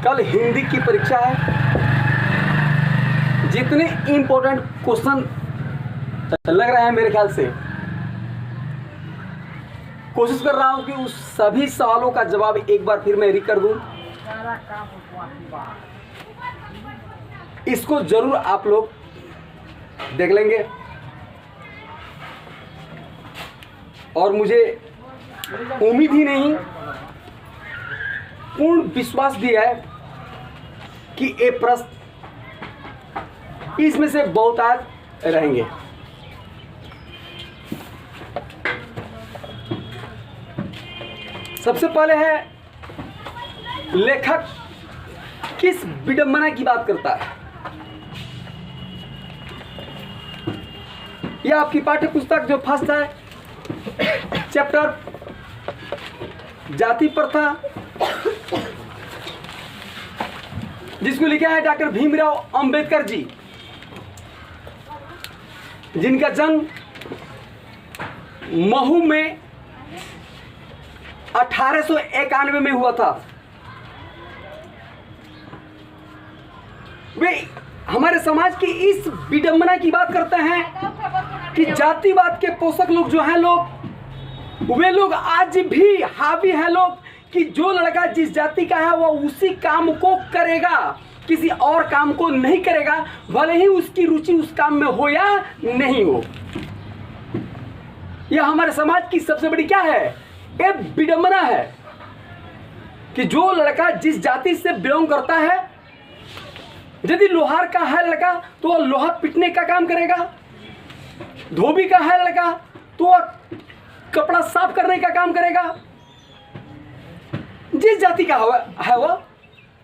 कल हिंदी की परीक्षा है। जितने इम्पोर्टेंट क्वेश्चन लग रहे हैं मेरे ख्याल से, कोशिश कर रहा हूं कि उस सभी सवालों का जवाब एक बार फिर मैं रीड कर दूं। इसको जरूर आप लोग देख लेंगे और मुझे उम्मीद ही नहीं, पूर्ण विश्वास भी है कि ये प्रश्न इसमें से बहुत आज रहेंगे। सबसे पहले है, लेखक किस विडंबना की बात करता है। यह आपकी पाठ्य पुस्तक जो फर्स्ट है, चैप्टर जाति प्रथा, जिसको लिखा है डॉक्टर भीमराव अंबेडकर जी, जिनका जन्म महू में 1891 में हुआ था। वे हमारे समाज की इस विडंबना की बात करते हैं कि जातिवाद के पोषक लोग जो हैं लोग, वे लोग आज भी हावी हैं लोग कि जो लड़का जिस जाति का है वह उसी काम को करेगा, किसी और काम को नहीं करेगा, भले ही उसकी रुचि उस काम में हो या नहीं हो। यह हमारे समाज की सबसे बड़ी क्या है, एक विडंबना है कि जो लड़का जिस जाति से बिलोंग करता है, यदि लोहार का है लड़का तो वह लोहा पीटने का काम करेगा, धोबी का है लड़का तो वह कपड़ा साफ करने का काम करेगा। जिस जाति का है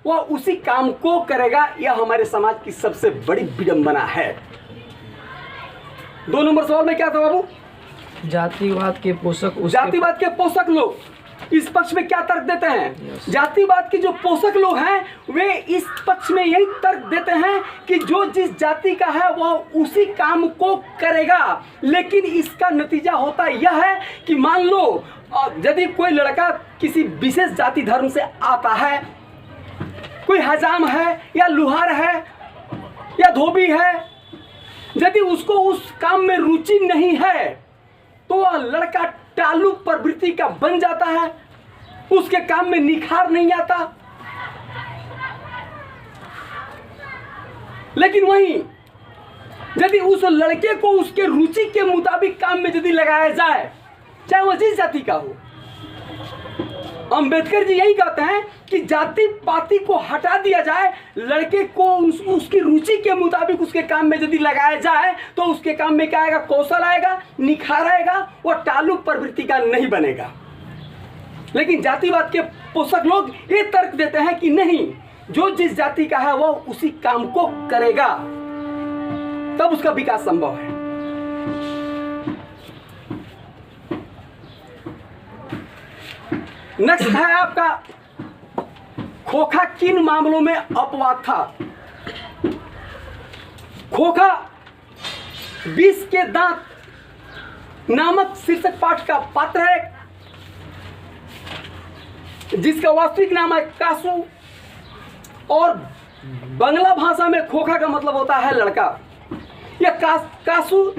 वह उसी काम को करेगा। यह हमारे समाज की सबसे बड़ी विडंबना है। 2 नंबर सवाल में क्या था बाबू? जातिवाद के पोषक जातिवाद के पोषक लोग इस पक्ष में क्या तर्क देते हैं? जातिवाद के जो पोषक लोग हैं वे इस पक्ष में यही तर्क देते हैं कि जो जिस जाति का है वह उसी काम को करेगा। लेकिन इसका नतीजा होता यह है कि मान लो यदि कोई लड़का किसी विशेष जाति धर्म से आता है, कोई हजाम है या लुहार है या धोबी है, यदि उसको उस काम में रुचि नहीं है तो वह लड़का टालू प्रवृत्ति का बन जाता है, उसके काम में निखार नहीं आता। लेकिन वहीं यदि उस लड़के को उसके रुचि के मुताबिक काम में यदि लगाया जाए, चाहे वह जिस जाति का हो, अंबेडकर जी यही कहते हैं कि जाति पाति को हटा दिया जाए, लड़के को उसकी रुचि के मुताबिक उसके काम में यदि लगाया जाए तो उसके काम में क्या आएगा, कौशल आएगा, निखार आएगा, वो टालू प्रवृत्ति का नहीं बनेगा। लेकिन जातिवाद के पोषक लोग ये तर्क देते हैं कि नहीं, जो जिस जाति का है वह उसी काम को करेगा, तब उसका विकास संभव है। नेक्स्ट है आपका, खोखा किन मामलों में अपवाद था? खोखा 20 के दांत नामक शीर्षक पाठ का पात्र है, जिसका वास्तविक नाम है कासू, और बांग्ला भाषा में खोखा का मतलब होता है लड़का। यह कासू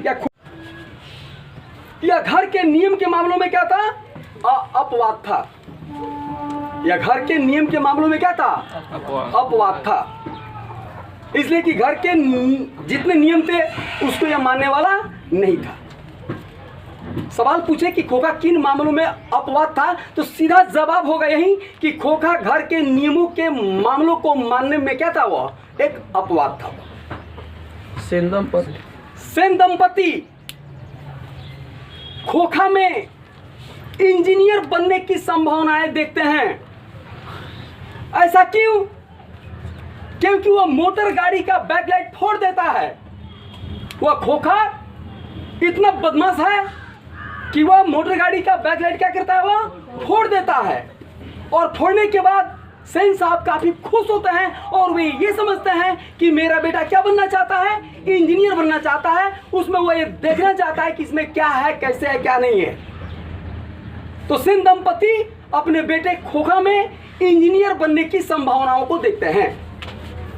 या घर के नियम के मामलों में क्या था? अपवाद था। या घर के नियम के मामलों में क्या था? अपवाद था। इसलिए कि घर के जितने नियम थे उसको यह मानने वाला नहीं था। सवाल पूछे कि खोखा किन मामलों में अपवाद था, तो सीधा जवाब होगा यही कि खोखा घर के नियमों के मामलों को मानने में क्या था, वह एक अपवाद था। सेन दंपति खोखा में इंजीनियर बनने की संभावनाएं देखते हैं। ऐसा क्यों? क्योंकि वह मोटर गाड़ी का बैकलाइट फोड़ देता है। वह खोखा इतना बदमाश है कि वह मोटर गाड़ी का बैकलाइट क्या करता है, वह फोड़ देता है। और फोड़ने के बाद सेन साहब काफी खुश होते हैं और वे ये समझते हैं कि मेरा बेटा क्या बनना चाहता है, इंजीनियर बनना चाहता है। उसमें वो ये देखना चाहता है कि इसमें क्या है, कैसे है, क्या नहीं है। तो सेन दंपति अपने बेटे खोखा में इंजीनियर बनने की संभावनाओं को देखते हैं।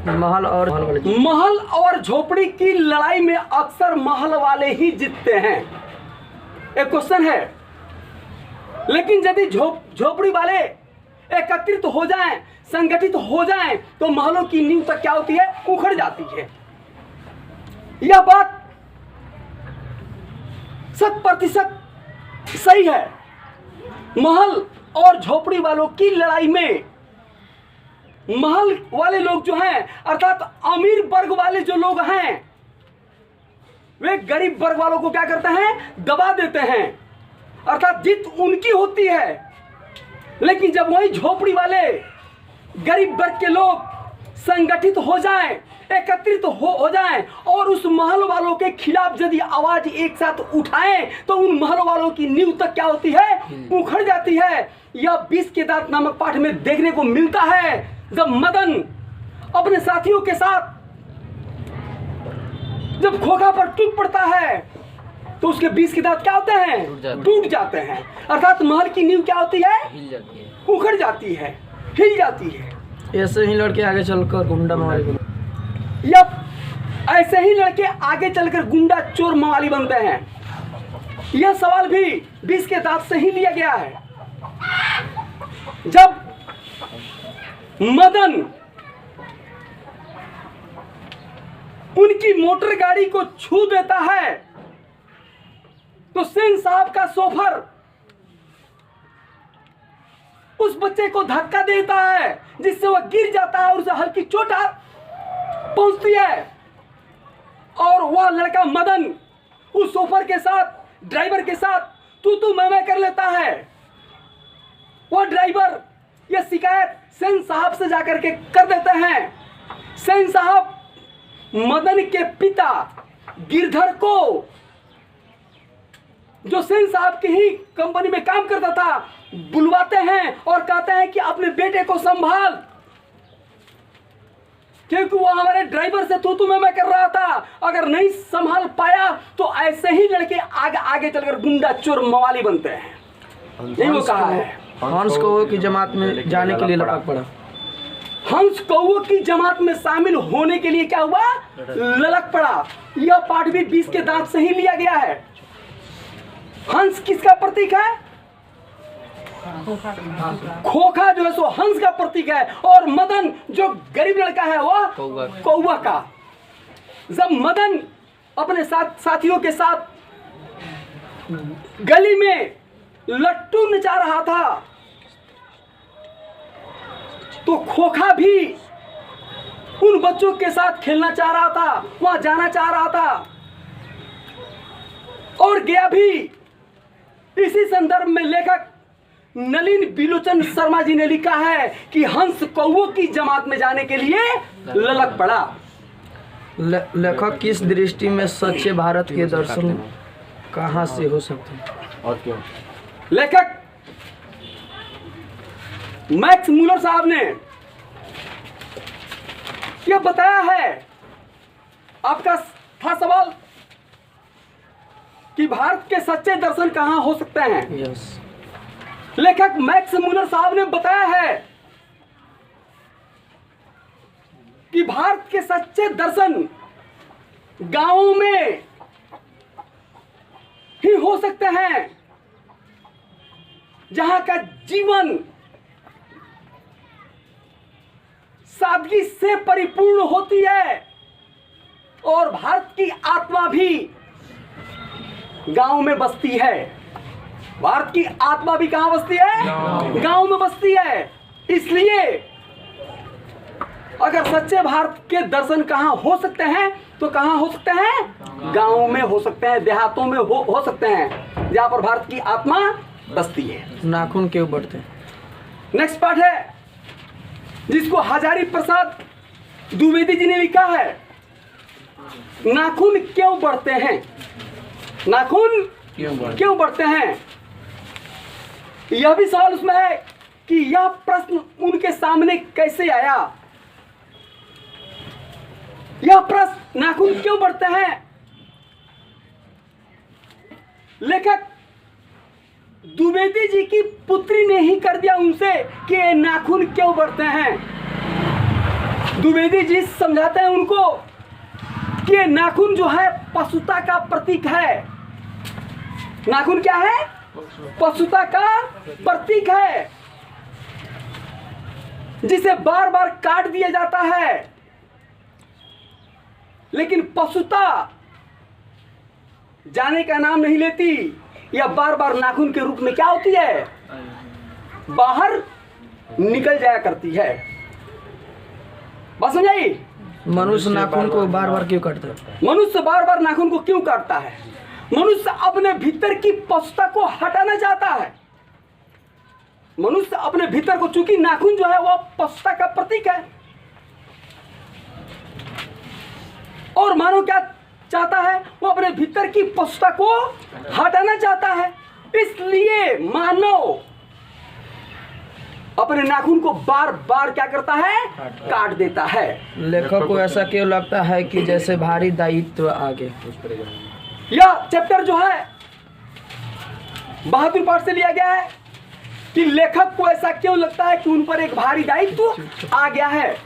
महल और झोपड़ी की लड़ाई में अक्सर महल वाले ही जीतते हैं। एक क्वेश्चन है, लेकिन यदि झोपड़ी वाले एकत्रित हो जाएं, संगठित हो जाएं, तो महलों की नींव तक क्या होती है? उखड़ जाती है। यह बात 100% सही है। महल और झोपड़ी वालों की लड़ाई में महल वाले लोग जो हैं, अर्थात अमीर वर्ग वाले जो लोग हैं, वे गरीब वर्ग वालों को क्या करते हैं? दबा देते हैं, अर्थात जीत उनकी होती है। लेकिन जब वही झोपड़ी वाले गरीब वर्ग के लोग संगठित हो जाएं, एकत्रित हो जाएं और उस महल वालों के खिलाफ यदि आवाज एक साथ उठाएं, तो उन महल वालों की नींव तक क्या होती है? उखड़ जाती है। यह 20 के दांत नामक पाठ में देखने को मिलता है। जब मदन अपने साथियों के साथ जब खोखा पर टूट पड़ता है, तो उसके 20 के दांत क्या होते हैं? टूट जाते हैं। अर्थात महल की नींव क्या होती है? हिल जाती है, उखड़ जाती है, हिल जाती है। ऐसे ही लड़के आगे चलकर गुंडा मवाली या ऐसे ही लड़के आगे चलकर गुंडा चोर मवाली बनते हैं। यह सवाल भी 20 के दांत से ही लिया गया है। जब मदन उनकी मोटर गाड़ी को छू देता है, तो सेन साहब का शोफर उस बच्चे को धक्का देता है, जिससे वह गिर जाता है और उसे हल्की चोट पहुंचती है। और वह लड़का मदन उस शोफर के साथ, ड्राइवर के साथ तू मैं कर लेता है। वह ड्राइवर यह शिकायत सेन साहब से जाकर के कर देते हैं। सेन साहब मदन के पिता गिरधर को, जो सेन साहब की ही कंपनी में काम करता था, बुलवाते हैं और कहते हैं कि अपने बेटे को संभाल, क्योंकि वो हमारे ड्राइवर से तू मैं कर रहा था। अगर नहीं संभाल पाया तो ऐसे ही लड़के आगे चलकर गुंडा चोर मवाली बनते हैं। यही वो कहा है। हंस कौवे की जमात में जाने के लिए लपक पड़ा। हंस कौवे की जमात में शामिल होने के लिए क्या हुआ? ललक पड़ा। यह पाठ भी 20 के दांत से ही लिया गया है। हंस किसका प्रतीक है? खोखा जो है सो हंस का प्रतीक है, और मदन जो गरीब लड़का है वह कौवा का। जब मदन अपने साथियों के साथ गली में लट्टू नचा रहा था, तो खोखा भी उन बच्चों के साथ खेलना चाह रहा था, वहां जाना चाह रहा था, और गया भी। इसी संदर्भ में लेखक नलिन बिलोचन शर्मा जी ने लिखा है कि हंस कौवों की जमात में जाने के लिए ललक पड़ा। लेखक किस दृष्टि में सच्चे भारत के दर्शन कहां से हो सकते हैं और क्यों? लेखक मैक्स मूलर साहब ने यह बताया है। आपका था सवाल कि भारत के सच्चे दर्शन कहां हो सकते हैं। यस। लेखक मैक्स मूलर साहब ने बताया है कि भारत के सच्चे दर्शन गांवों में ही हो सकते हैं, जहां का जीवन सादगी से परिपूर्ण होती है, और भारत की आत्मा भी गांव में बसती है। भारत की आत्मा भी कहां बसती है? गांव में बसती है। इसलिए अगर सच्चे भारत के दर्शन कहां हो सकते हैं, तो कहां हो सकते हैं? गांव में हो सकते हैं, देहातों में हो सकते हैं, जहां पर भारत की आत्मा बसती है। नाखून क्यों बढ़ते हैं? नेक्स्ट पार्ट है जिसको हजारी प्रसाद द्विवेदी जी ने लिखा है, नाखून क्यों बढ़ते हैं? नाखून क्यों बढ़ते हैं? यह भी सवाल उसमें है कि यह प्रश्न उनके सामने कैसे आया। यह प्रश्न नाखून क्यों बढ़ते हैं, लेखक द्विवेदी जी की पुत्री ने ही कर दिया उनसे कि ये नाखून क्यों बढ़ते हैं। द्विवेदी जी समझाते हैं उनको कि ये नाखून जो है पशुता का प्रतीक है। नाखून क्या है? पशुता का प्रतीक है, जिसे बार बार काट दिया जाता है। लेकिन पशुता जाने का नाम नहीं लेती, या बार बार नाखून के रूप में क्या होती है? बाहर निकल जाया करती है। बात समझाई? मनुष्य नाखून को बार बार क्यों काटता है? मनुष्य बार बार नाखून को क्यों काटता है? मनुष्य अपने भीतर की पशुता को हटाना चाहता है। मनुष्य अपने भीतर को, चूंकि नाखून जो है वह पशुता का प्रतीक है, और मानव क्या चाहता है? वो अपने भीतर की पशुता को हटाना चाहता है। इसलिए मानव अपने नाखून को बार बार क्या करता है? काट देता है। लेखक को ऐसा क्यों लगता है कि जैसे भारी दायित्व आगे? यह चैप्टर जो है बहादुर पाठ से लिया गया है कि लेखक को ऐसा क्यों लगता है कि उन पर एक भारी दायित्व आ गया है।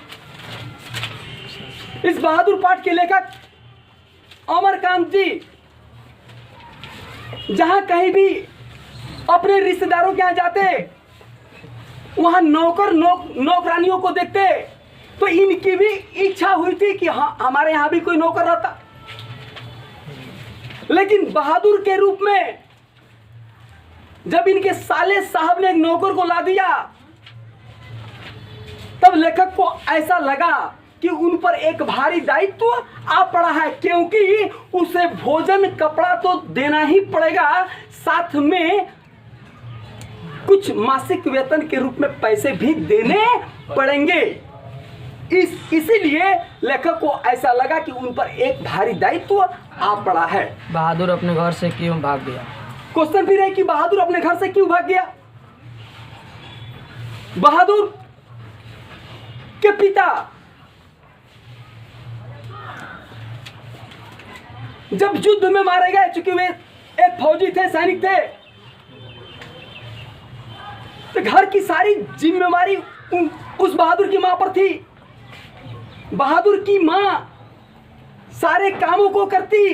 इस बहादुर पाठ के लेखक अमरकांत जी जहां कहीं भी अपने रिश्तेदारों के यहां जाते, वहां नौकरानियों को देखते, तो इनकी भी इच्छा हुई थी कि हाँ, हमारे यहां भी कोई नौकर रहता। लेकिन बहादुर के रूप में जब इनके साले साहब ने एक नौकर को ला दिया, तब लेखक को ऐसा लगा कि उन पर एक भारी दायित्व आ पड़ा है, क्योंकि उसे भोजन कपड़ा तो देना ही पड़ेगा, साथ में कुछ मासिक वेतन के रूप में पैसे भी देने पड़ेंगे। इसीलिए लेखक को ऐसा लगा कि उन पर एक भारी दायित्व आ पड़ा है। बहादुर अपने घर से क्यों भाग गया? क्वेश्चन फिर है कि बहादुर अपने घर से क्यों भाग गया? बहादुर के पिता जब युद्ध में मारे गए, चूंकि वे एक फौजी थे, सैनिक थे, तो घर की सारी जिम्मेवारी उस बहादुर की मां पर थी। बहादुर की मां सारे कामों को करती,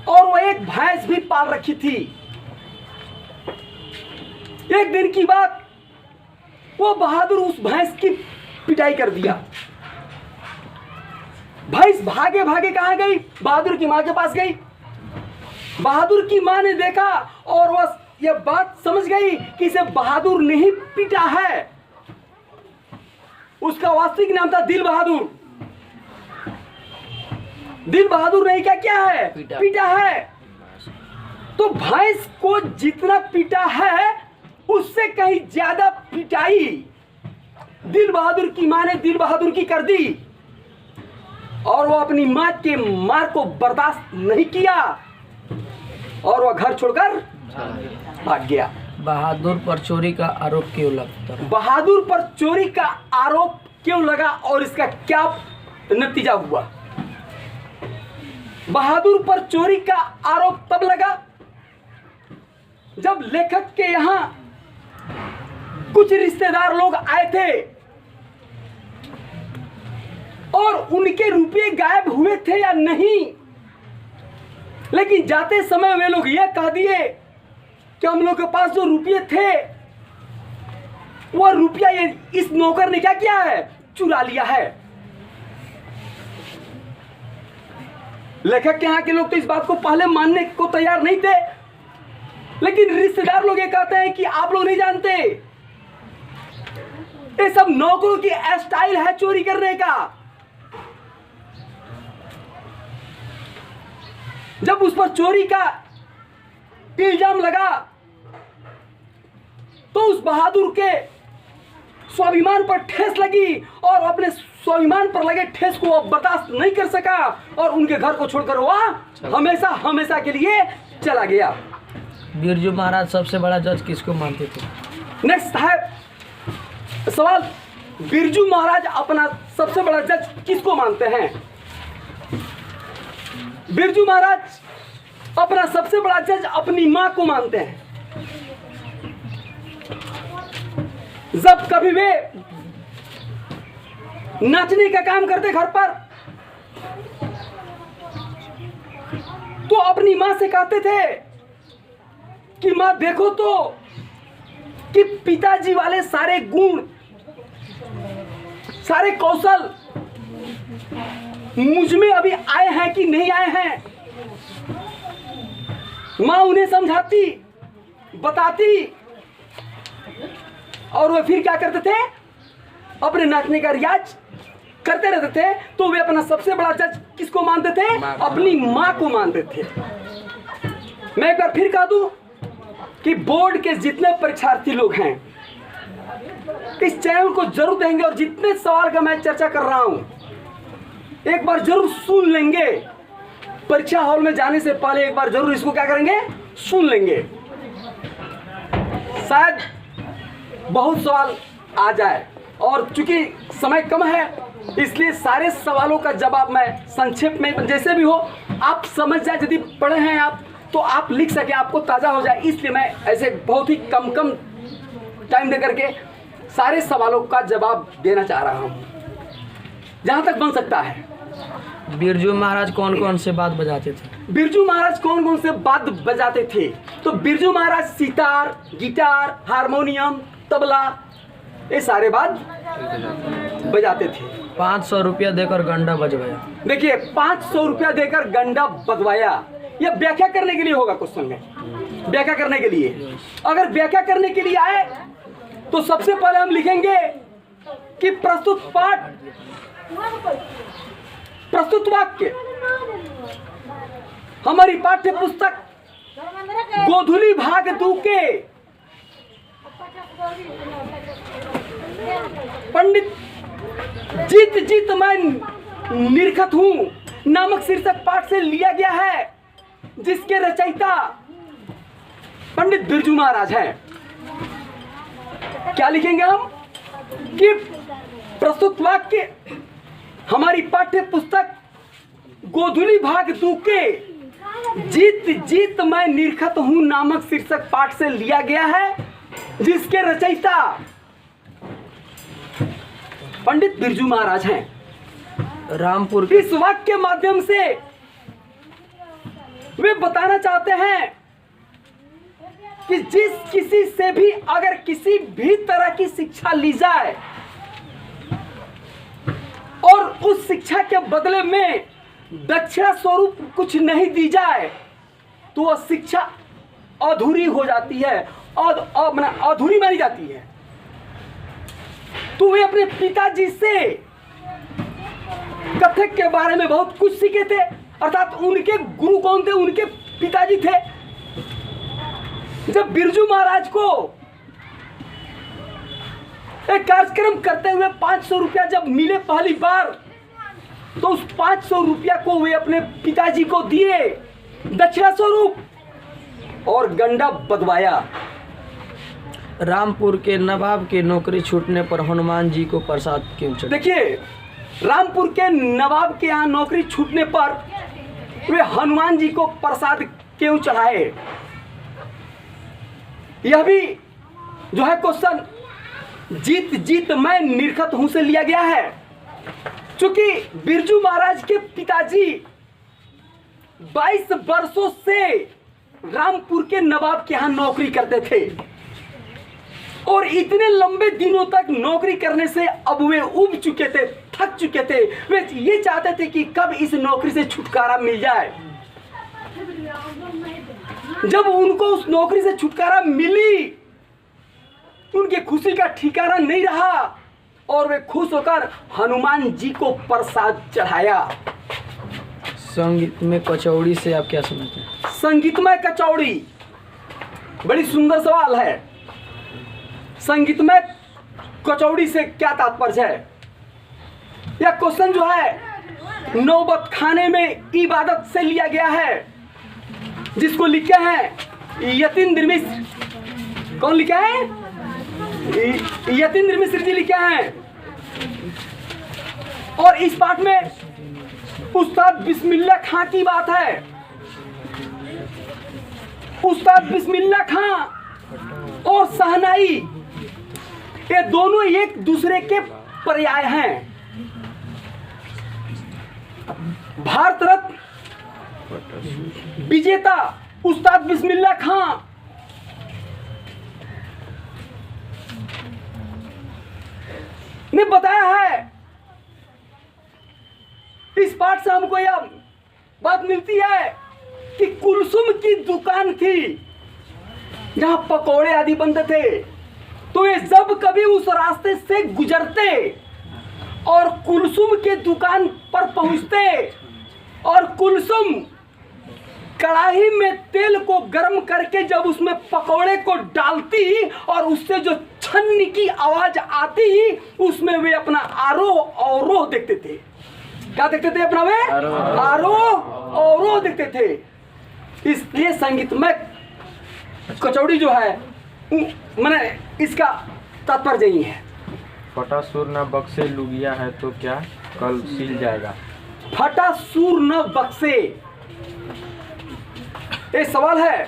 और वो एक भैंस भी पाल रखी थी। एक दिन की बात, वो बहादुर उस भैंस की पिटाई कर दिया। भैंस भागे भागे कहां गई? बहादुर की मां के पास गई। बहादुर की मां ने देखा और वह यह बात समझ गई कि इसे बहादुर ने ही पीटा है। उसका वास्तविक नाम था दिल बहादुर। दिल बहादुर ने क्या किया है? पीटा है। तो भैंस को जितना पीटा है, उससे कहीं ज्यादा पिटाई दिल बहादुर की मां ने दिल बहादुर की कर दी, और वो अपनी मां के मार को बर्दाश्त नहीं किया, और वह घर छोड़कर भाग गया। बहादुर पर चोरी का आरोप क्यों लगता है? बहादुर पर चोरी का आरोप क्यों लगा और इसका क्या नतीजा हुआ? बहादुर पर चोरी का आरोप तब लगा जब लेखक के यहां कुछ रिश्तेदार लोग आए थे और उनके रुपये गायब हुए थे या नहीं, लेकिन जाते समय वे लोग यह कह दिए कि हम लोग के पास जो रुपये थे, वो रुपया ये इस नौकर ने क्या किया है? चुरा लिया है। लेखक के यहां के लोग तो इस बात को पहले मानने को तैयार नहीं थे, लेकिन रिश्तेदार लोग ये कहते हैं कि आप लोग नहीं जानते, ये सब नौकरों की स्टाइल है चोरी करने का। जब उस पर चोरी का इल्जाम लगा, तो उस बहादुर के स्वाभिमान पर ठेस लगी, और अपने स्वाभिमान पर लगे ठेस को वो बर्दाश्त नहीं कर सका, और उनके घर को छोड़कर वह हमेशा हमेशा के लिए चला गया। बिरजू महाराज सबसे बड़ा जज किसको मानते थे? नेक्स्ट है सवाल, बिरजू महाराज अपना सबसे बड़ा जज किसको मानते हैं? बिरजू महाराज अपना सबसे बड़ा जज अपनी मां को मानते हैं। जब कभी वे नाचने का काम करते घर पर, तो अपनी मां से कहते थे कि मां देखो तो कि पिताजी वाले सारे गुण, सारे कौशल मुझ में अभी आए हैं कि नहीं आए हैं। मां उन्हें समझाती, बताती, और वे फिर क्या करते थे, अपने नाचने का रियाज करते रहते थे। तो वे अपना सबसे बड़ा जज किसको मानते थे? अपनी मां को मानते थे। मैं एक बार फिर कह दूं कि बोर्ड के जितने परीक्षार्थी लोग हैं इस चैनल को जरूर देंगे, और जितने सवाल का मैं चर्चा कर रहा हूं एक बार जरूर सुन लेंगे। परीक्षा हॉल में जाने से पहले एक बार जरूर इसको क्या करेंगे, सुन लेंगे। शायद बहुत सवाल आ जाए, और चूंकि समय कम है इसलिए सारे सवालों का जवाब मैं संक्षेप में, जैसे भी हो आप समझ जाए, यदि पढ़े हैं आप तो आप लिख सके, आपको ताज़ा हो जाए, इसलिए मैं ऐसे बहुत ही कम टाइम दे करके सारे सवालों का जवाब देना चाह रहा हूँ जहाँ तक बन सकता है। बिरजू महाराज कौन कौन से बात बजाते थे? बिरजू महाराज कौन कौन से बात बजाते थे? तो बिरजू महाराज सितार, गिटार, हारमोनियम, तबला, ये सारे बात बजाते थे। 500 रुपया देकर गंडा बजवाया। देखिए 500 रुपया देकर गंडा बजवाया, यह व्याख्या करने के लिए होगा क्वेश्चन में, व्याख्या करने के लिए। अगर व्याख्या करने के लिए आए तो सबसे पहले हम लिखेंगे कि प्रस्तुत पाठ, प्रस्तुत वाक्य हमारी पाठ्य पुस्तक गोधुली भाग 2 के पंडित जीत जीत मैं निरखत हूं नामक शीर्षक पाठ से लिया गया है, जिसके रचयिता पंडित बिरजू महाराज हैं। क्या लिखेंगे हम कि प्रस्तुत वाक्य हमारी पाठ्य पुस्तक गोधुली भाग 2 के जीत जीत मैं निरखत हूं नामक शीर्षक पाठ से लिया गया है, जिसके रचयिता पंडित बिरजू महाराज हैं। रामपुर के इस वाक्य के माध्यम से वे बताना चाहते हैं कि जिस किसी से भी अगर किसी भी तरह की शिक्षा ली जाए और उस शिक्षा के बदले में दक्षिणा स्वरूप कुछ नहीं दी जाए तो वह शिक्षा अधूरी हो जाती है और अधूरी मानी जाती है। तो वे अपने पिताजी से कथक के बारे में बहुत कुछ सीखे थे, अर्थात उनके गुरु कौन थे? उनके पिताजी थे। जब बिरजू महाराज को एक कार्यक्रम करते हुए 500 रुपया जब मिले पहली बार, तो उस 500 रुपया को वे अपने पिताजी को दिए दक्षिणा स्वरूप और गंडा बदवाया। रामपुर के नवाब के नौकरी छूटने पर हनुमान जी को प्रसाद क्यों चढ़ा? देखिए रामपुर के नवाब के यहाँ नौकरी छूटने पर वे हनुमान जी को प्रसाद क्यों चढ़ाए, यह भी जो है क्वेश्चन जीत जीत मैं निरखत हूं से लिया गया है। चूंकि बिरजू महाराज के पिताजी 22 वर्षों से रामपुर के नवाब के यहाँ नौकरी करते थे और इतने लंबे दिनों तक नौकरी करने से अब वे उब चुके थे, थक चुके थे। वे ये चाहते थे कि कब इस नौकरी से छुटकारा मिल जाए। जब उनको उस नौकरी से छुटकारा मिली, उनकी खुशी का ठिकाना नहीं रहा और वे खुश होकर हनुमान जी को प्रसाद चढ़ाया। संगीत में कचौड़ी से आप क्या समझते हैं? संगीतमय कचौड़ी, बड़ी सुंदर सवाल है। संगीतमय कचौड़ी से क्या तात्पर्य है? यह क्वेश्चन जो है नौबत खाने में इबादत से लिया गया है, जिसको लिखे हैं यतीन्द्र मिश्र। कौन लिखा है? यतीन्द्र मिश्र जी लिखे हैं। और इस पाठ में उस्ताद बिस्मिल्लाह खां की बात है। उस्ताद बिस्मिल्लाह खां और शहनाई ये दोनों एक दूसरे के पर्याय हैं। भारत रत्न विजेता उस्ताद बिस्मिल्लाह खां ने बताया है, इस पाठ से हमको यह बात मिलती है कि कुलसुम की दुकान थी जहां पकौड़े आदि बनते थे, तो ये जब कभी उस रास्ते से गुजरते और कुलसुम के दुकान पर पहुंचते और कुलसुम कढ़ाई में तेल को गर्म करके जब उसमें पकौड़े को डालती और उससे जो छन्नी की आवाज आती, उसमें वे अपना आरोह अवरोह देखते थे। क्या देखते थे? अपना वे आरोह अवरोह देखते थे। इसलिए संगीतमय कचौड़ी जो है मैंने इसका तात्पर्य यही है। फटा सुर न बक्से लुगिया है तो क्या कल सिल जाएगा। फटा सूर न बक्से, ये सवाल है।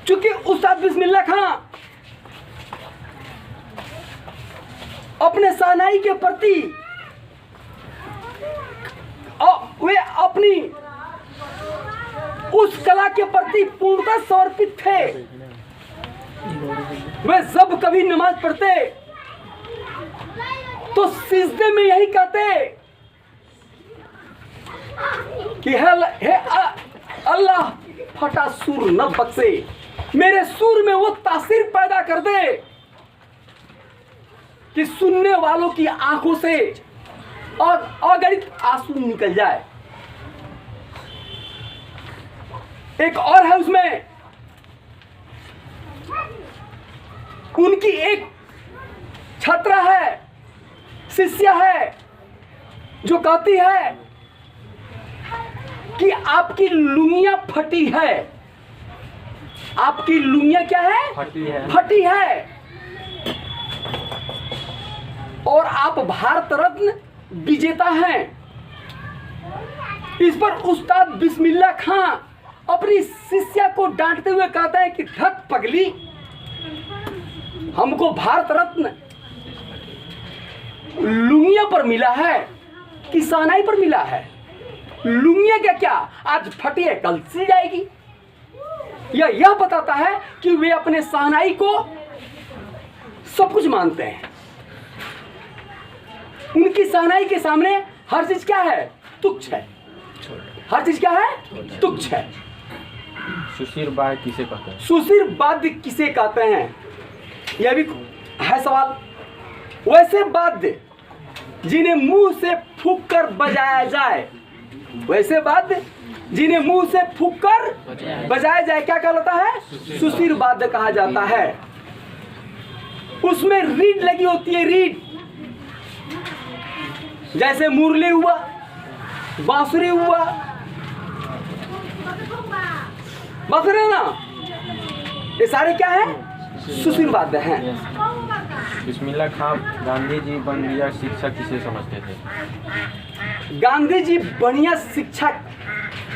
चूंकि उस्ताद बिस्मिल्लाह खां अपने शहनाई के प्रति वे अपनी उस कला के प्रति पूर्णतः समर्पित थे। वे जब कभी नमाज पढ़ते तो सिजदे में यही कहते कि हे अल्लाह फटा सुर न बख्शे, मेरे सुर में वो तासीर पैदा कर दे कि सुनने वालों की आंखों से और अगणित आंसू निकल जाए। एक और है उसमें, उनकी एक छात्रा है, शिष्या है, जो कहती है कि आपकी लुंगियां फटी है। आपकी लुंगियां क्या है? फटी है। फटी है। और आप भारत रत्न विजेता हैं। इस पर उस्ताद बिस्मिल्लाह खां अपनी शिष्या को डांटते हुए कहता है कि धत पगली, हमको भारत रत्न लुंगिया पर मिला है कि शहनाई पर मिला है? लुंगिया क्या आज फटी है कल सिल जाएगी। यह बताता है कि वे अपने शहनाई को सब कुछ मानते हैं। उनकी शहनाई के सामने हर चीज क्या है? तुच्छ है। हर चीज क्या है? तुच्छ है। सुशीर वाद्य किसे कहते हैं? सुशीर वाद्य किसे कहते हैं, यह भी है सवाल। वैसे वाद्य जिन्हें मुंह से फूंक कर बजाया जाए, वैसे वाद्य जिन्हें मुंह से फूंक कर बजाया जाए क्या कहलाता है? सुशीर वाद्य कहा जाता है। उसमें रीड लगी होती है, रीड, जैसे मुरली हुआ, बांसुरी हुआ, बांसुरी ना, ये सारे क्या है? सुशीर वाद्य हैं। बिस्मिल्लाह खां गांधी जी बढ़िया शिक्षा किसे समझते थे? गांधी जी बढ़िया शिक्षा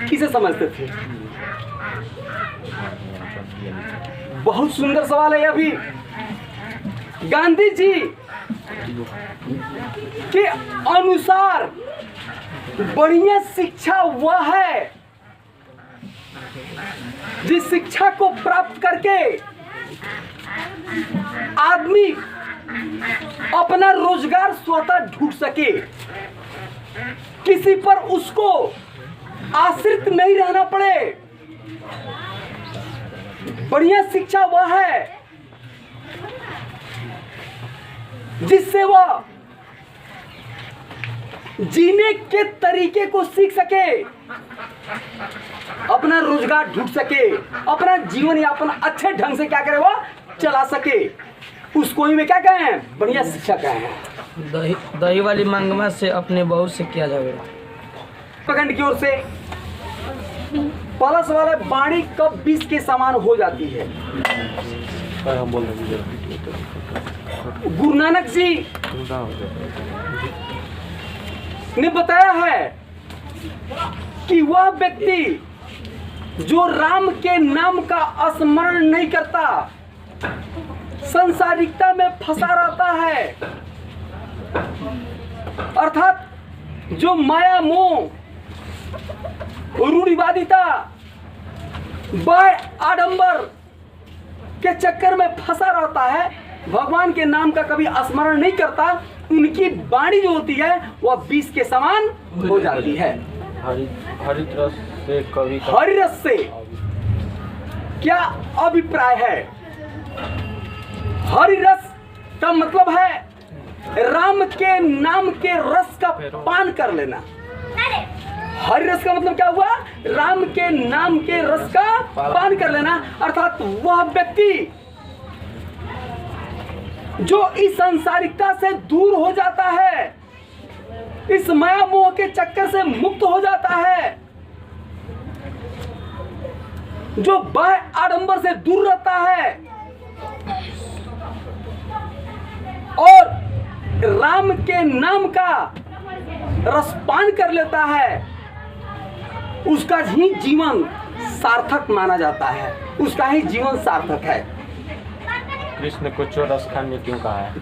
किसे समझते थे? बहुत सुंदर सवाल है यह भी। गांधी जी के अनुसार बढ़िया शिक्षा वह है जिस शिक्षा को प्राप्त करके आदमी अपना रोजगार स्वतः ढूंढ सके, किसी पर उसको आश्रित नहीं रहना पड़े। बढ़िया शिक्षा वह है जिससे वह जीने के तरीके को सीख सके, अपना रोजगार ढूंढ सके, अपना जीवन यापन अच्छे ढंग से क्या करे वह चला सके। उसको ही में क्या कहे हैं? बढ़िया शिक्षा कहे हैं। दही वाली मांगमा से अपने बहू से क्या झगड़ा? प्रखंड की ओर से पहला सवाल है, वाणी कब विष के समान हो जाती है? गुरु नानक जी ने बताया है कि वह व्यक्ति जो राम के नाम का स्मरण नहीं करता संसारिकता में फंसा रहता है, अर्थात जो माया मोह, रूढ़िवादिता, बाह्य आडंबर के चक्कर में फंसा रहता है, भगवान के नाम का कभी स्मरण नहीं करता, उनकी वाणी जो होती है वह विष के समान हो जाती है। हरित रस से कवि का हरि रस से क्या अभिप्राय है? हरि रस का मतलब है राम के नाम के रस का पान कर लेना। हरि रस का मतलब क्या हुआ? राम के नाम के रस का पान कर लेना, अर्थात वह व्यक्ति जो इस सांसारिकता से दूर हो जाता है, इस माया मोह के चक्कर से मुक्त हो जाता है, जो बाह्य आडंबर से दूर रहता है और राम के नाम का रसपान कर लेता है, उसका ही जीवन सार्थक माना जाता है, उसका ही जीवन सार्थक है। कृष्ण को चोर रसखान ने क्यों कहा है?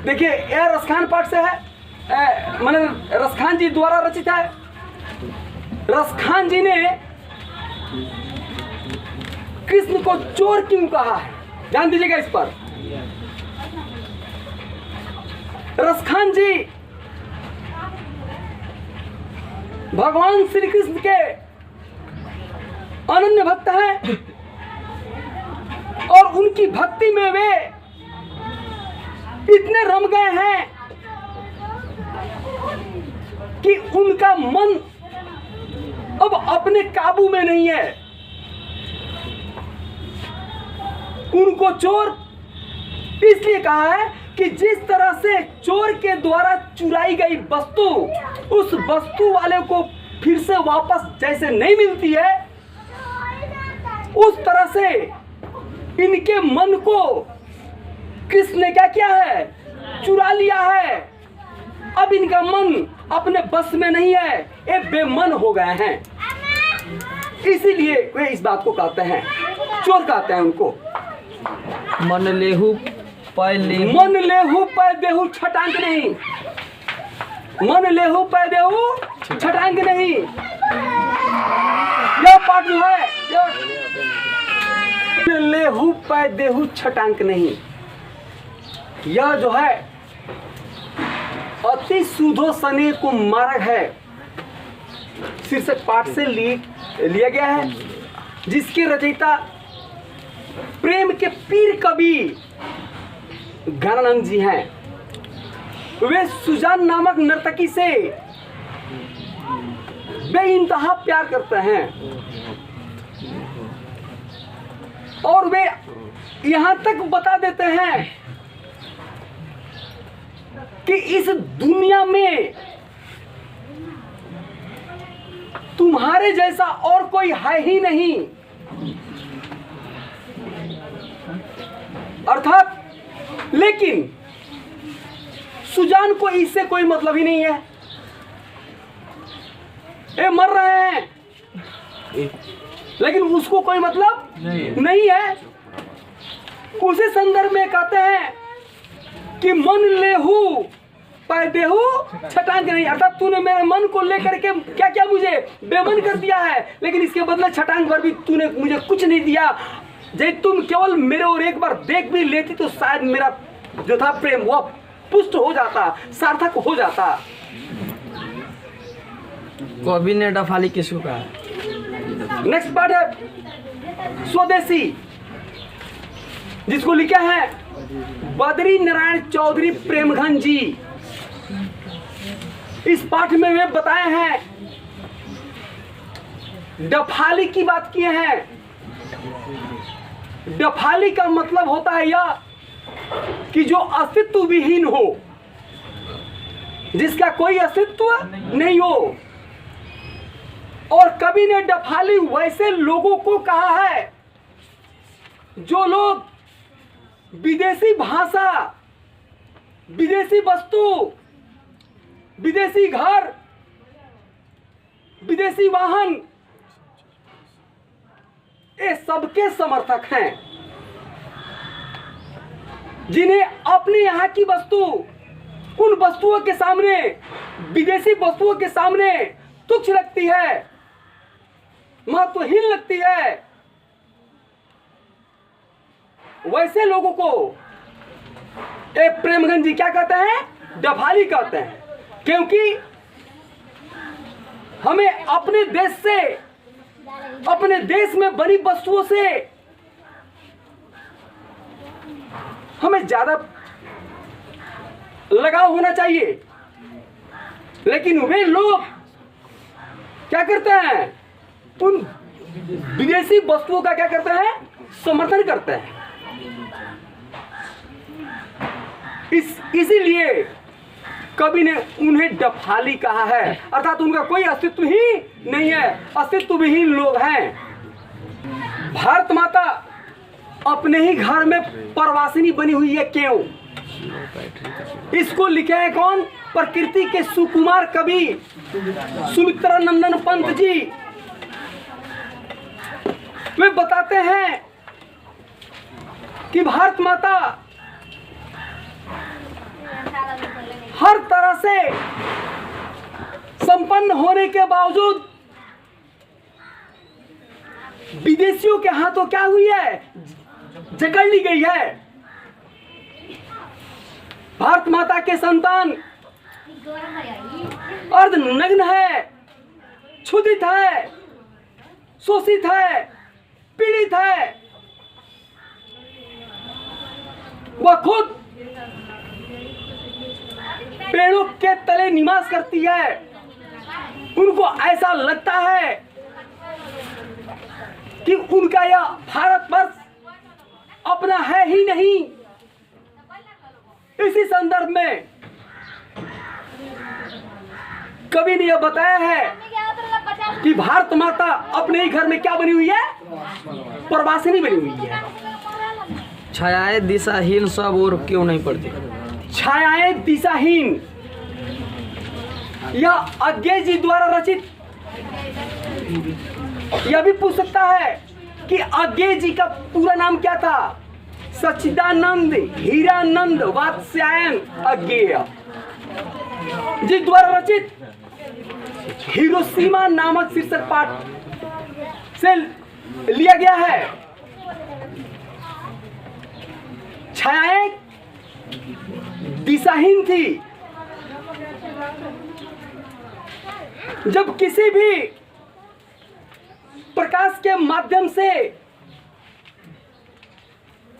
देखिए, यह रसखान पाठ से है, माने रसखान जी द्वारा रचित है। रसखान जी ने कृष्ण को चोर क्यों कहा है, ध्यान दीजिएगा इस पर। रसखान जी भगवान श्री कृष्ण के अनन्य भक्त हैं और उनकी भक्ति में वे इतने रम गए हैं कि उनका मन अब अपने काबू में नहीं है। उनको चोर इसलिए कहा है कि जिस तरह से चोर के द्वारा चुराई गई वस्तु उस वस्तु वाले को फिर से वापस जैसे नहीं मिलती है, उस तरह से इनके मन को कृष्ण ने क्या किया है? चुरा लिया है। अब इनका मन अपने बस में नहीं है, ये बेमन हो गए हैं। इसीलिए वे इस बात को कहते हैं, चोर कहते हैं उनको। मन लेहु पै लेहु, मन लेहु पै देहु छटांग नहीं, मन लेहु पै देहु छटांग नहीं। यह पाठ जो है, लेहु पै देहु छटांक नहीं, यह जो है अति सुधो सने को मार्ग है, शीर्षक पाठ से लिया गया है, जिसके रचयिता प्रेम के पीर कवि ज्ञानानंद जी हैं। वे सुजान नामक नर्तकी से बेइंतहा प्यार करते हैं और वे यहां तक बता देते हैं कि इस दुनिया में तुम्हारे जैसा और कोई है ही नहीं। अर्थात लेकिन सुजान को इससे कोई मतलब ही नहीं है, ये मर रहे हैं लेकिन उसको कोई मतलब नहीं है। उसी संदर्भ में कहते हैं कि मन लेहू पै देहू छटांग नहीं, अर्थात तूने मेरे मन को लेकर के क्या क्या मुझे बेमन कर दिया है, लेकिन इसके बदले छटांग भर भी तूने मुझे कुछ नहीं दिया। जब तुम केवल मेरे और एक बार देख भी लेती तो शायद मेरा जो था प्रेम वह पुष्ट हो जाता, सार्थक हो जाता। कवि ने डफाली किसको कहा? नेक्स्ट पार्ट है स्वदेशी, जिसको लिखा है बद्री नारायण चौधरी प्रेमघन जी। इस पाठ में वे बताए हैं, डफाली की बात किए हैं। डफाली का मतलब होता है यह कि जो अस्तित्व विहीन हो, जिसका कोई अस्तित्व नहीं हो। और कवि ने डफाली वैसे लोगों को कहा है जो लोग विदेशी भाषा, विदेशी वस्तु, विदेशी घर, विदेशी वाहन, ये सबके समर्थक हैं। जिन्हें अपने यहाँ की वस्तु उन वस्तुओं के सामने, विदेशी वस्तुओं के सामने तुच्छ लगती है, महत्वहीन लगती है, वैसे लोगों को एक प्रेमगंज जी क्या कहते हैं? डभाली कहते हैं। क्योंकि हमें अपने देश से, अपने देश में बनी वस्तुओं से हमें ज्यादा लगाव होना चाहिए, लेकिन वे लोग क्या करते हैं? उन विदेशी वस्तुओं का क्या करते हैं? समर्थन करते हैं। इसीलिए कवि ने उन्हें डफाली कहा है, अर्थात उनका कोई अस्तित्व ही नहीं है, अस्तित्वहीन लोग हैं। भारत माता अपने ही घर में प्रवासिनी बनी हुई है। क्यों? इसको लिखे हैं कौन? प्रकृति के सुकुमार कवि सुमित्रानंदन पंत जी। वे बताते हैं कि भारत माता हर तरह से संपन्न होने के बावजूद विदेशियों के हाथों क्या हुई है? जकड़ ली गई है। भारत माता के संतान अर्धनग्न है, क्षुधित है, शोषित है, पीड़ित है। वह खुद पेड़ों के तले निवास करती है। उनको ऐसा लगता है कि उनका यह भारतवर्ष अपना है ही नहीं। इसी संदर्भ में कवि ने यह बताया है कि भारत माता अपने ही घर में क्या बनी हुई है? प्रवासिनी बनी हुई है। छायाएं दिशाहीन सब और क्यों नहीं पड़ती? छायाएं दिशाहीन, यह अज्ञे जी द्वारा रचित। यह भी पूछ सकता है कि अज्ञे जी का पूरा नाम क्या था? सच्चिदानंद हीरानंद वात्स्यायन अज्ञेय जी द्वारा रचित हिरोशिमा नामक शीर्षक पाठ से लिया गया है। छायाएं दिशाहीन थी। जब किसी भी प्रकाश के माध्यम से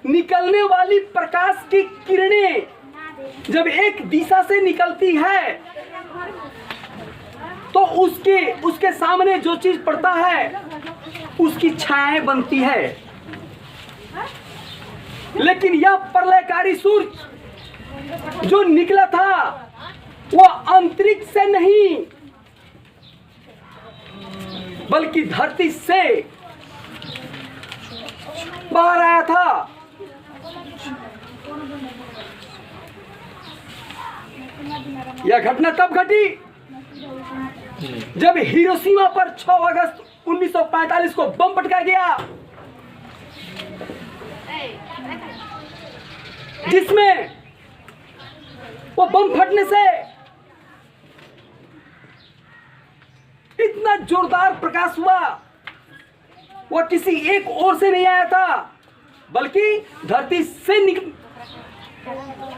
निकलने वाली प्रकाश की किरणें जब एक दिशा से निकलती है तो उसके सामने जो चीज पड़ता है उसकी छायाएं बनती है। लेकिन यह प्रलयकारी सूर्य जो निकला था वह अंतरिक्ष से नहीं बल्कि धरती से बाहर आया था। यह घटना तब घटी जब हिरोशिमा पर 6 अगस्त 1945 को बम पटका गया, जिसमें वो बम फटने से इतना जोरदार प्रकाश हुआ, वह किसी एक ओर से नहीं आया था बल्कि धरती से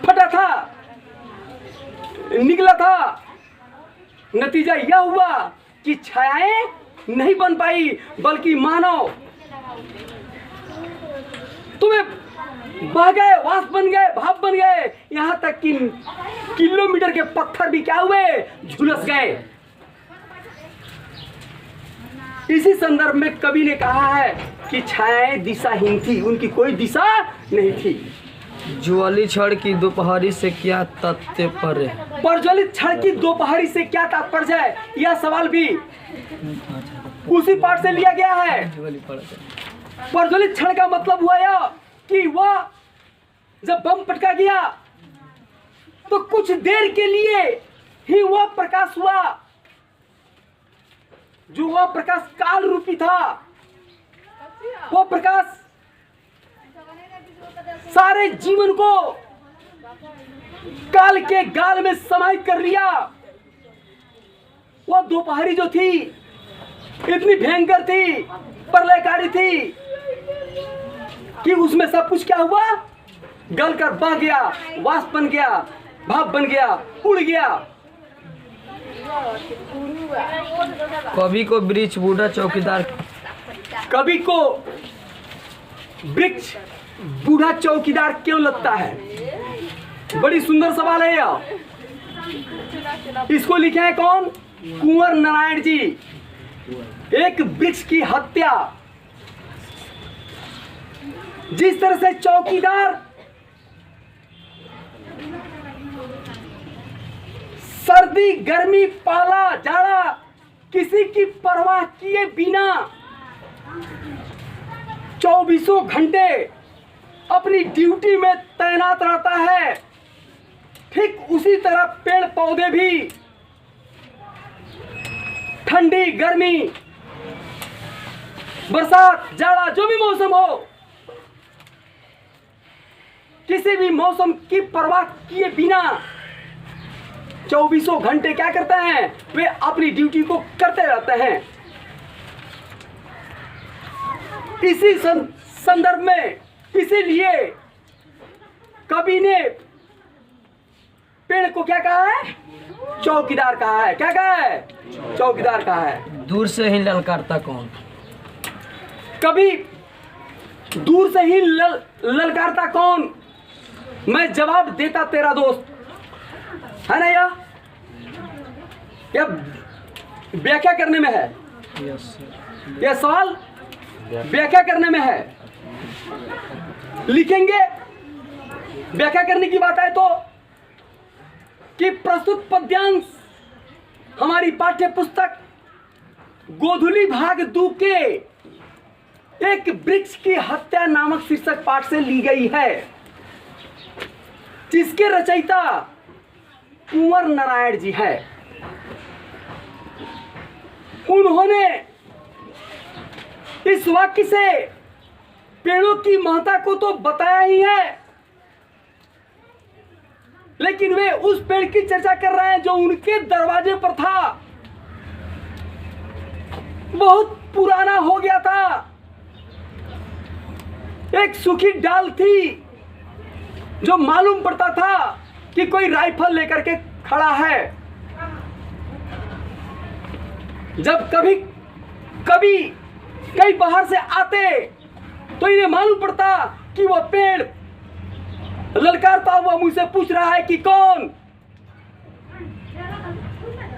फटा था, निकला था। नतीजा यह हुआ कि छायाएं नहीं बन पाई बल्कि मानव तुम्हें बह गए, वाष्प बन गए, भाप बन गए, यहां तक कि किलोमीटर के पत्थर भी क्या हुए? झुलस गए। इसी संदर्भ में कवि ने कहा है कि छायाएं दिशाहीन थी, उनकी कोई दिशा नहीं थी। ज्वाली क्षण की दोपहरी से क्या तात्पर्य? प्रज्वलित क्षण की दोपहरी से क्या तात्पर्य है? यह सवाल भी उसी पाठ से लिया गया है। प्रज्वलित क्षण का मतलब हुआ यह कि वह जब बम पटका गया तो कुछ देर के लिए ही वह प्रकाश हुआ, जो वह प्रकाश काल रूपी था। वह प्रकाश सारे जीवन को काल के गाल में समाहित कर लिया। वह दोपहरी जो थी इतनी भयंकर थी, प्रलयकारी थी कि उसमें सब कुछ क्या हुआ, गलकर बह गया, वाष्प बन गया, भाप बन गया, उड़ गया। कवि को वृक्ष बूढ़ा चौकीदार, कवि को वृक्ष बूढ़ा चौकीदार क्यों लगता है? बड़ी सुंदर सवाल है यह। इसको लिखे हैं कौन? कुंवर नारायण जी। एक वृक्ष की हत्या, जिस तरह से चौकीदार सर्दी गर्मी पाला जाड़ा किसी की परवाह किए बिना 24 घंटे अपनी ड्यूटी में तैनात रहता है, ठीक उसी तरह पेड़ पौधे भी ठंडी गर्मी बरसात जाड़ा जो भी मौसम हो, किसी भी मौसम की परवाह किए बिना 24 घंटे क्या करते हैं? वे अपनी ड्यूटी को करते रहते हैं। इसी संदर्भ में इसीलिए कवि ने पेड़ को क्या कहा है? चौकीदार कहा है। क्या कहा है? चौकीदार कहा है। दूर से ही ललकारता कौन? कभी दूर से ही ललकारता कौन? मैं जवाब देता तेरा दोस्त, है ना? यह व्याख्या करने में है। यह सवाल व्याख्या करने में है। लिखेंगे व्याख्या करने की बात है तो कि प्रस्तुत पद्यांश हमारी पाठ्य पुस्तक गोधुली भाग 2 के एक वृक्ष की हत्या नामक शीर्षक पाठ से ली गई है, जिसके रचयिता कुंवर नारायण जी है। उन्होंने इस वाक्य से पेड़ों की महत्ता को तो बताया ही है, लेकिन वे उस पेड़ की चर्चा कर रहे हैं जो उनके दरवाजे पर था, बहुत पुराना हो गया था। एक सूखी डाल थी जो मालूम पड़ता था कि कोई राइफल लेकर के खड़ा है। जब कभी कई बाहर से आते तो इन्हें मालूम पड़ता कि वह पेड़ ललकारता हुआ मुझसे पूछ रहा है कि कौन?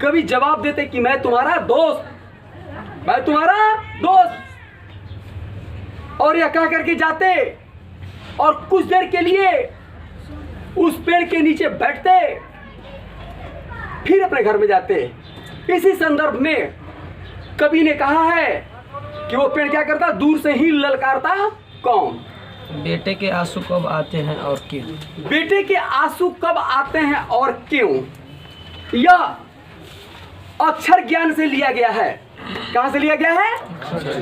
कभी जवाब देते कि मैं तुम्हारा दोस्त, मैं तुम्हारा दोस्त, और यह कह करके जाते और कुछ देर के लिए उस पेड़ के नीचे बैठते, फिर अपने घर में जाते। इसी संदर्भ में कवि ने कहा है कि वो पेड़ क्या करता? दूर से ही ललकारता कौन? बेटे के आंसू कब आते हैं और क्यों? बेटे के आंसू कब आते हैं और क्यों? यह अक्षर ज्ञान से लिया गया है। कहां से लिया गया है?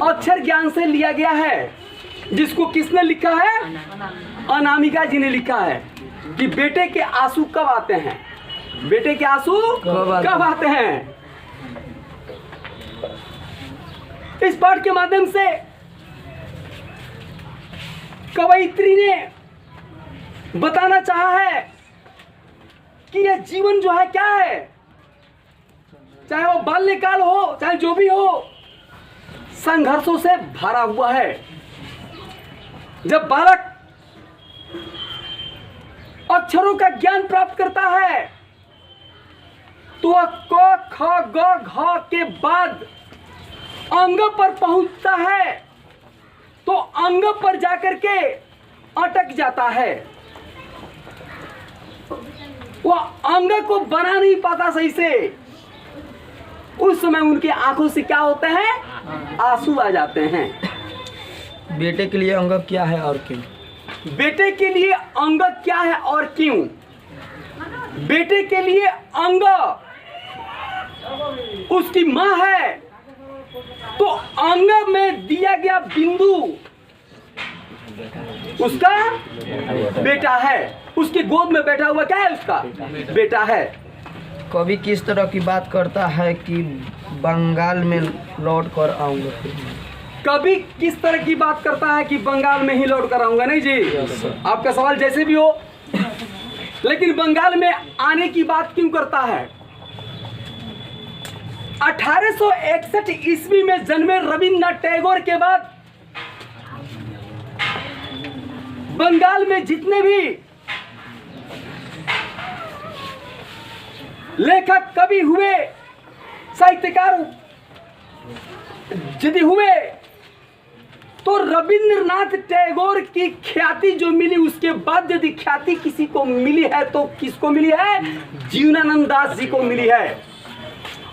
अक्षर ज्ञान से लिया गया है, जिसको किसने लिखा है? अनामिका जी ने लिखा है कि बेटे के आंसू कब आते हैं। बेटे के आंसू कब आते हैं? इस पाठ के माध्यम से कवयित्री ने बताना चाहा है कि यह जीवन जो है क्या है, चाहे वो बाल्यकाल हो चाहे जो भी हो, संघर्षों से भरा हुआ है। जब बालक अक्षरों का ज्ञान प्राप्त करता है तो वह क ख ग घ के बाद अंग पर पहुंचता है तो अंग पर जाकर के अटक जाता है। वह अंग को बना नहीं पाता सही से। उस समय उनकी आंखों से क्या होते हैं? आंसू आ जाते हैं। बेटे के लिए अंग क्या है और क्यों? बेटे के लिए अंग क्या है और क्यों? बेटे के लिए अंग उसकी मां है, तो अंग में दिया गया बिंदु उसका बेटा है, उसकी गोद में बैठा हुआ क्या है, उसका बेटा है। कवि किस तरह की बात करता है कि बंगाल में लौट कर आऊँगा? कभी किस तरह की बात करता है कि बंगाल में ही लौट कर आऊंगा? नहीं जी, आपका सवाल जैसे भी हो, लेकिन बंगाल में आने की बात क्यों करता है? 1861 ईस्वी में जन्मे रविन्द्रनाथ टैगोर के बाद बंगाल में जितने भी लेखक कवि हुए, साहित्यकार यदि हुए, तो रविंद्रनाथ टैगोर की ख्याति जो मिली, उसके बाद यदि ख्याति किसी को मिली है तो किसको मिली है? जीवनानंद दास जी को मिली है।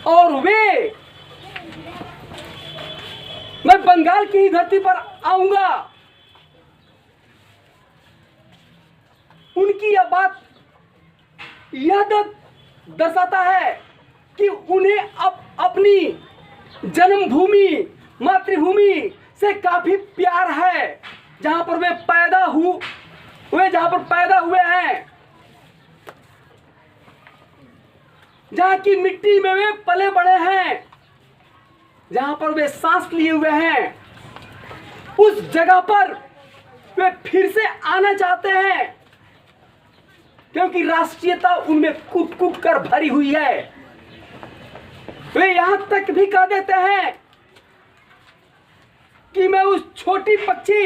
और वे, मैं बंगाल की ही धरती पर आऊंगा, उनकी यह बात यह दर्शाता है कि उन्हें अपनी जन्मभूमि, मातृभूमि से काफी प्यार है, जहां पर वे पैदा हुए, जहां पर पैदा हुए हैं, जहां की मिट्टी में वे पले बड़े हैं, जहां पर वे सांस लिए हुए हैं, उस जगह पर वे फिर से आना चाहते हैं, क्योंकि राष्ट्रीयता उनमें कूट कूट कर भरी हुई है। वे यहां तक भी कह देते हैं कि मैं उस छोटी पक्षी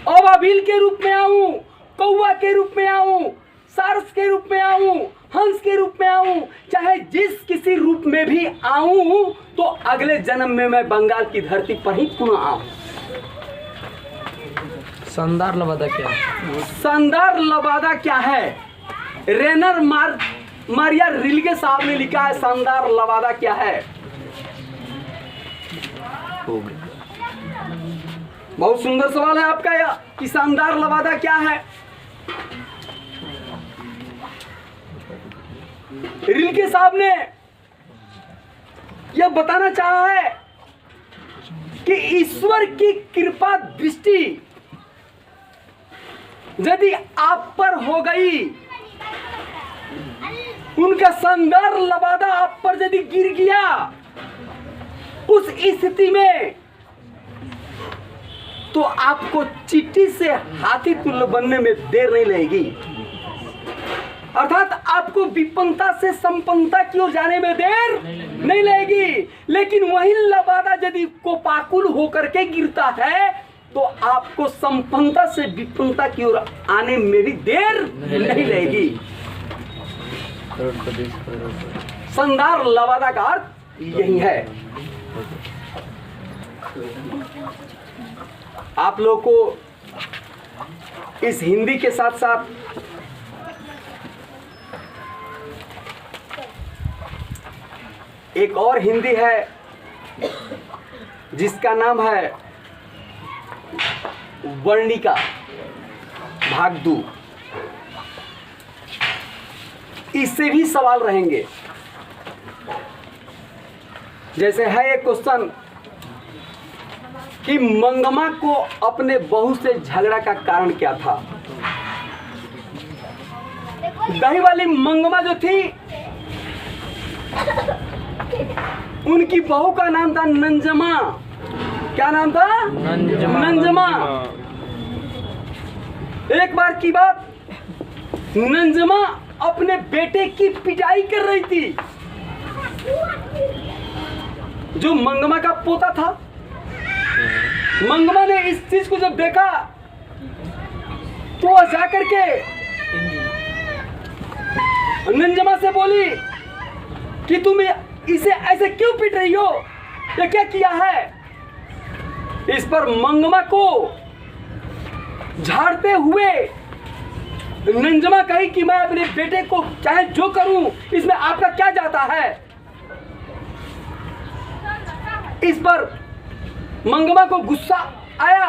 अबाबिल के रूप में आऊं, कौवा के रूप में आऊं, सारस के रूप में आऊं, हंस के रूप में आऊं, चाहे जिस किसी रूप में भी आऊं, तो अगले जन्म में मैं बंगाल की धरती पर ही पुनः आऊं। शानदार लबादा क्या है? शानदार लबादा क्या है? रेनर मारिया रिल्के साहब ने लिखा है शानदार लबादा क्या है। बहुत सुंदर सवाल है आपका यह कि शानदार लबादा क्या है। रिल्के साहब ने यह बताना चाहा है कि ईश्वर की कृपा दृष्टि यदि आप पर हो गई, उनका शानदार लबादा आप पर यदि गिर गया, उस स्थिति में तो आपको चींटी से हाथी तुल्य बनने में देर नहीं लगेगी, अर्थात आपको विपन्नता से संपन्नता की ओर जाने में देर नहीं लगेगी। लेकिन वही लबादा यदि कोपाकुल होकर के गिरता है तो आपको संपन्नता से विपन्नता की ओर आने में भी देर नहीं लगेगी। शानदार लबादा का अर्थ यही है। आप लोगों को इस हिंदी के साथ साथ एक और हिंदी है जिसका नाम है वर्णिका भाग 2। इससे भी सवाल रहेंगे। जैसे है एक क्वेश्चन कि मंगमा को अपने बहू से झगड़ा का कारण क्या था। दही वाली मंगमा जो थी, उनकी बहू का नाम था नंजमा। क्या नाम था? नंजमा। एक बार की बात, नंजमा अपने बेटे की पिटाई कर रही थी। जो मंगमा का पोता था, मंगमा ने इस चीज को जब देखा तो वह जाकर के नंजमा से बोली कि तुम इसे ऐसे क्यों पीट रही हो, ये क्या किया है। इस पर मंगमा को झाड़ते हुए नंजमा कही कि मैं अपने बेटे को चाहे जो करूं, इसमें आपका क्या जाता है। इस पर मंगमा को गुस्सा आया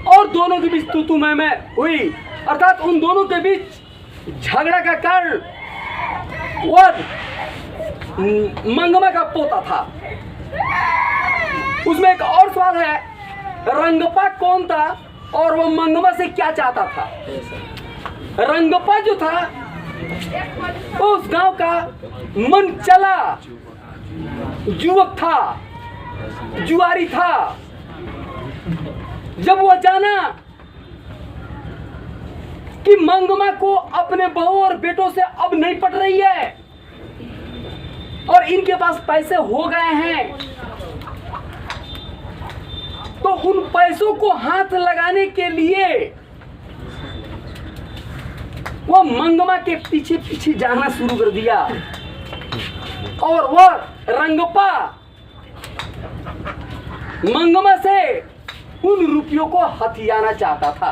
और दोनों के बीच तू मैं हुई, अर्थात उन दोनों के बीच झगड़ा का कारण वह मंगमा का पोता था। उसमें एक और सवाल है रंगपा कौन था और वो मंगमा से क्या चाहता था? रंगपा जो था उस गांव का मन चला युवक था, जुआरी था। जब वो जाना कि मंगमा को अपने बहू और बेटों से अब नहीं पट रही है और इनके पास पैसे हो गए हैं, तो उन पैसों को हाथ लगाने के लिए वो मंगमा के पीछे पीछे जाना शुरू कर दिया और वह रंगपा मंगमा से उन रुपयों को हथियाना चाहता था।